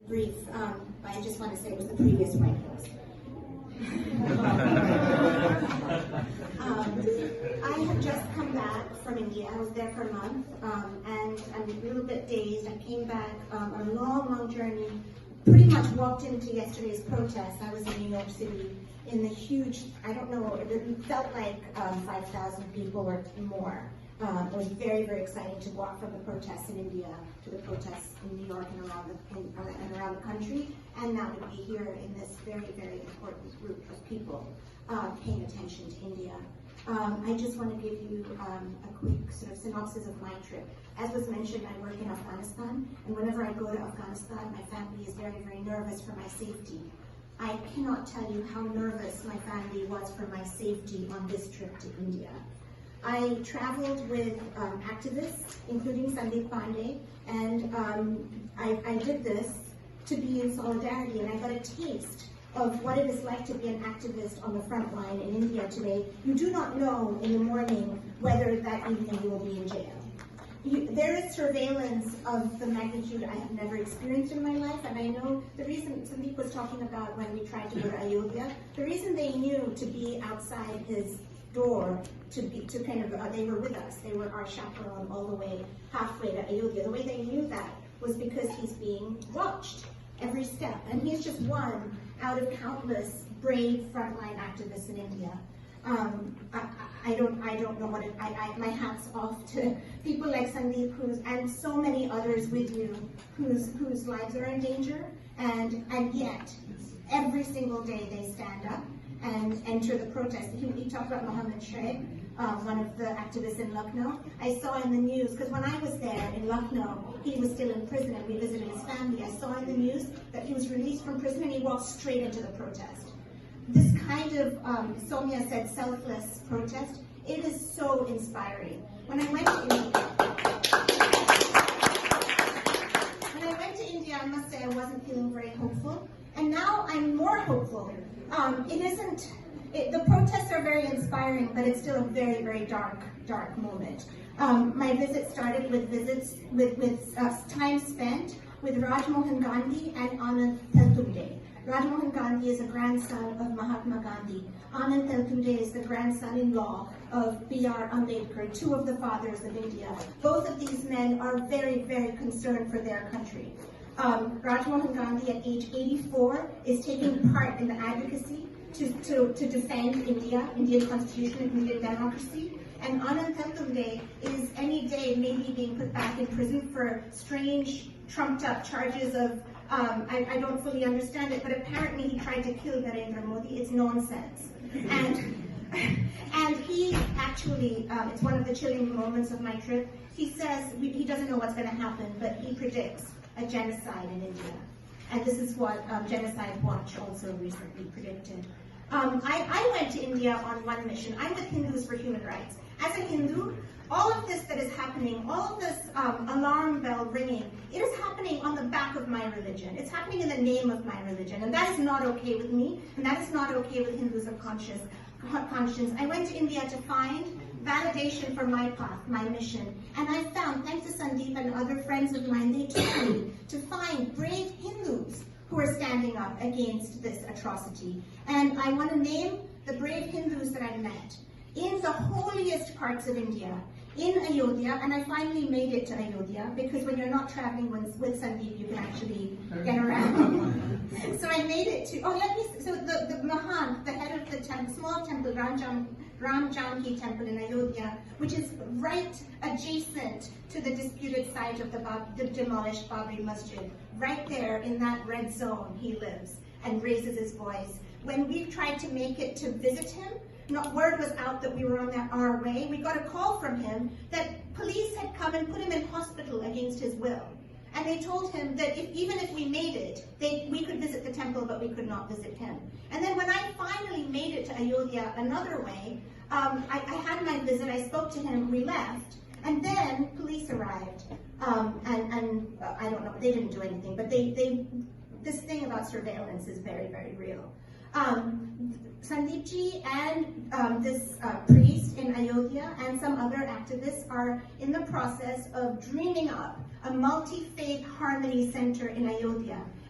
Brief, I just want to say it was the previous White House. I have just come back from India. I was there for a month, and I'm a little bit dazed. I came back on a long journey, pretty much walked into yesterday's protest. I was in New York City in the huge, I don't know, it felt like 5,000 people or more. It was very exciting to walk from the protests in India to the protests in New York and around the country, and now to be here in this very important group of people paying attention to India. I just want to give you a quick sort of synopsis of my trip. As was mentioned, I work in Afghanistan, and whenever I go to Afghanistan, my family is very nervous for my safety. I cannot tell you how nervous my family was for my safety on this trip to India. I traveled with activists, including Sandeep Pandey, and I did this to be in solidarity, and I got a taste of what it is like to be an activist on the front line in India today. You do not know in the morning whether that evening you will be in jail. There is surveillance of the magnitude I have never experienced in my life, and I know the reason Sandeep was talking about when we tried to go to Ayodhya, the reason they knew to be outside his door, they were with us, they were our chaperone all the way halfway to Ayodhya. The way they knew that was because he's being watched every step, and he's just one out of countless brave frontline activists in India. I don't know what my hat's off to people like Sandeep and so many others with you whose lives are in danger, and yet every single day they stand up and enter the protest. He talked about Mohammed Sheikh, one of the activists in Lucknow. I saw in the news, because when I was there in Lucknow, he was still in prison and we visited his family. I saw in the news that he was released from prison and he walked straight into the protest. This kind of, Soumya said, selfless protest, it is so inspiring. When I went to India, I must say I wasn't feeling very hopeful, and now I'm more hopeful. The protests are very inspiring, but it's still a very dark moment. My visit started with time spent with Raj Mohan Gandhi and Anand Teltumbde. Raj Mohan Gandhi is a grandson of Mahatma Gandhi. Anand Teltumbde is the grandson-in-law of B.R. Ambedkar, two of the fathers of India. Both of these men are very concerned for their country. Raj Mohan Gandhi at age 84 is taking part in the advocacy to defend India, Indian constitution and Indian democracy. And Anand Teltumbde is any day maybe being put back in prison for strange, trumped up charges of, I don't fully understand it, but apparently he tried to kill Narendra Modi. It's nonsense. And he actually, it's one of the chilling moments of my trip, he says, he doesn't know what's going to happen, but he predicts a genocide in India. And this is what Genocide Watch also recently predicted. I went to India on one mission. I'm with Hindus for Human Rights. As a Hindu, all of this that is happening, all of this alarm bell ringing, it is happening on the back of my religion. It's happening in the name of my religion. And that is not okay with me, and that is not okay with Hindus of conscience. I went to India to find validation for my path, my mission. And I found, thanks to Sandeep and other friends of mine, they took me to find brave Hindus who are standing up against this atrocity. And I want to name the brave Hindus that I met in the holiest parts of India, in Ayodhya, and I finally made it to Ayodhya, because when you're not traveling with Sandeep, you can actually get around. So I made it to, the Mahant, the head of the small temple, Ram Janki temple in Ayodhya, which is right adjacent to the disputed site of the demolished Babri Masjid. Right there in that red zone he lives and raises his voice. When we tried to make it to visit him, word was out that we were on our way. We got a call from him that police had come and put him in hospital against his will. And they told him that even if we made it, we could visit the temple, but we could not visit him. And then when I finally made it to Ayodhya another way, I had my visit, I spoke to him, we left, and then police arrived. And I don't know, they didn't do anything, but this thing about surveillance is very real. Sandeepji and this priest in Ayodhya and some other activists are in the process of dreaming up a multi-faith harmony center in Ayodhya.